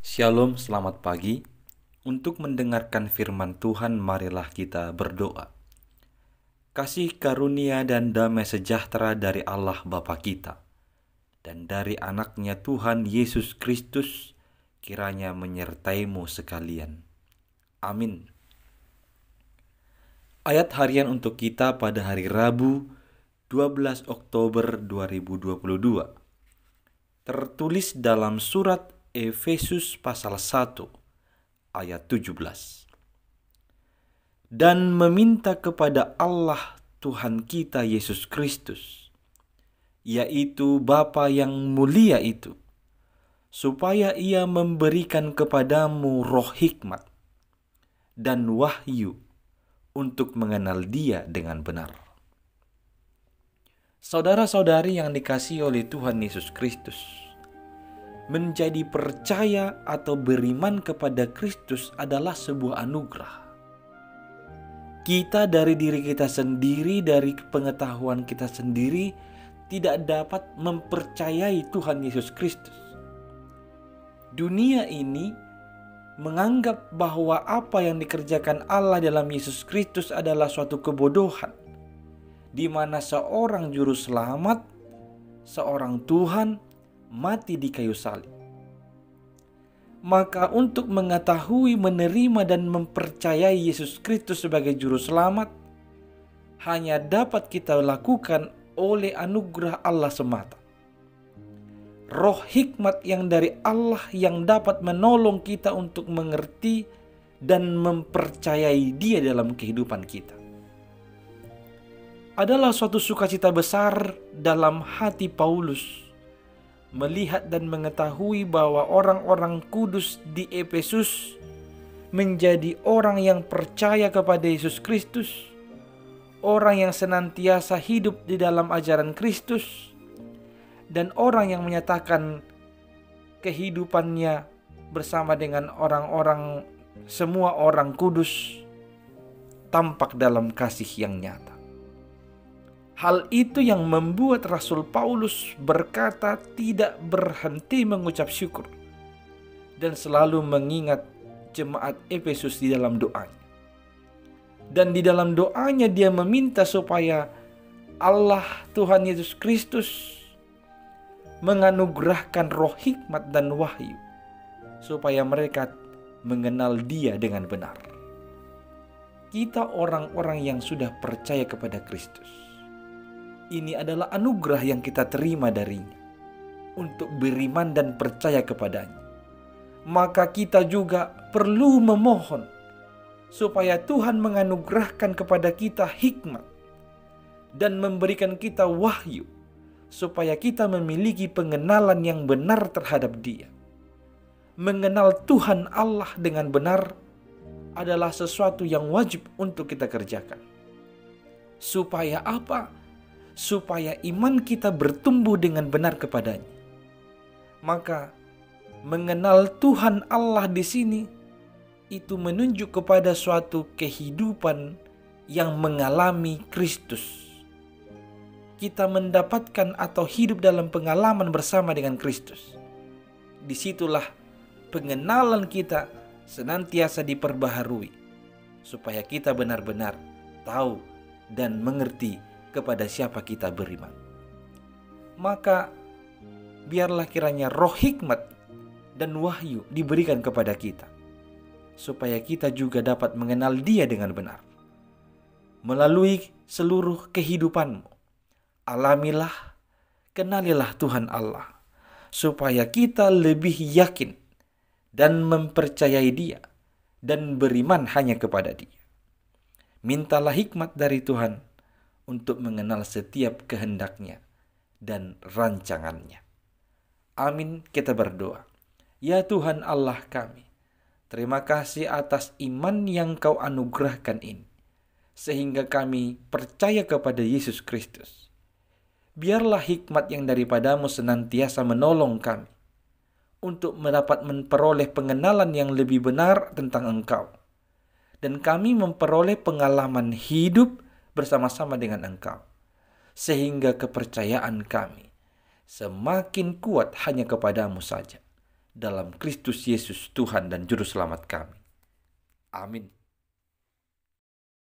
Shalom, selamat pagi. Untuk mendengarkan firman Tuhan, marilah kita berdoa. Kasih karunia dan damai sejahtera dari Allah Bapa kita dan dari anaknya Tuhan Yesus Kristus kiranya menyertaimu sekalian. Amin. Ayat harian untuk kita pada hari Rabu 12 Oktober 2022 tertulis dalam surat Efesus pasal 1 ayat 17. Dan meminta kepada Allah Tuhan kita Yesus Kristus, yaitu Bapa yang mulia itu, supaya Ia memberikan kepadamu roh hikmat dan wahyu untuk mengenal Dia dengan benar. Saudara-saudari yang dikasihi oleh Tuhan Yesus Kristus, menjadi percaya atau beriman kepada Kristus adalah sebuah anugerah. Kita dari diri kita sendiri, dari pengetahuan kita sendiri, tidak dapat mempercayai Tuhan Yesus Kristus. Dunia ini menganggap bahwa apa yang dikerjakan Allah dalam Yesus Kristus adalah suatu kebodohan, di mana seorang juru selamat, seorang Tuhan, mati di kayu salib. Maka untuk mengetahui, menerima dan mempercayai Yesus Kristus sebagai juru selamat hanya dapat kita lakukan oleh anugerah Allah semata. Roh hikmat yang dari Allah yang dapat menolong kita untuk mengerti dan mempercayai Dia dalam kehidupan kita adalah suatu sukacita besar dalam hati Paulus melihat dan mengetahui bahwa orang-orang kudus di Efesus menjadi orang yang percaya kepada Yesus Kristus, orang yang senantiasa hidup di dalam ajaran Kristus, dan orang yang menyatakan kehidupannya bersama dengan orang-orang, semua orang kudus, tampak dalam kasih yang nyata. Hal itu yang membuat Rasul Paulus berkata tidak berhenti mengucap syukur dan selalu mengingat jemaat Efesus di dalam doanya. Dan di dalam doanya dia meminta supaya Allah Tuhan Yesus Kristus menganugerahkan roh hikmat dan wahyu supaya mereka mengenal Dia dengan benar. Kita orang-orang yang sudah percaya kepada Kristus, ini adalah anugerah yang kita terima darinya untuk beriman dan percaya kepadanya. Maka kita juga perlu memohon supaya Tuhan menganugerahkan kepada kita hikmat dan memberikan kita wahyu supaya kita memiliki pengenalan yang benar terhadap Dia. Mengenal Tuhan Allah dengan benar adalah sesuatu yang wajib untuk kita kerjakan. Supaya apa? Supaya iman kita bertumbuh dengan benar kepadanya. Maka mengenal Tuhan Allah di sini itu menunjuk kepada suatu kehidupan yang mengalami Kristus. Kita mendapatkan atau hidup dalam pengalaman bersama dengan Kristus. Disitulah pengenalan kita senantiasa diperbaharui supaya kita benar-benar tahu dan mengerti kepada siapa kita beriman. Maka biarlah kiranya roh hikmat dan wahyu diberikan kepada kita supaya kita juga dapat mengenal Dia dengan benar. Melalui seluruh kehidupanmu, alamilah, kenalilah Tuhan Allah supaya kita lebih yakin dan mempercayai Dia dan beriman hanya kepada Dia. Mintalah hikmat dari Tuhan untuk mengenal setiap kehendaknya dan rancangannya. Amin, kita berdoa. Ya Tuhan Allah kami, terima kasih atas iman yang Kau anugerahkan ini, sehingga kami percaya kepada Yesus Kristus. Biarlah hikmat yang daripadamu senantiasa menolong kami untuk mendapat memperoleh pengenalan yang lebih benar tentang Engkau. Dan kami memperoleh pengalaman hidup bersama-sama dengan Engkau, sehingga kepercayaan kami semakin kuat hanya kepadamu saja. dalam Kristus Yesus Tuhan dan Juru Selamat kami. Amin.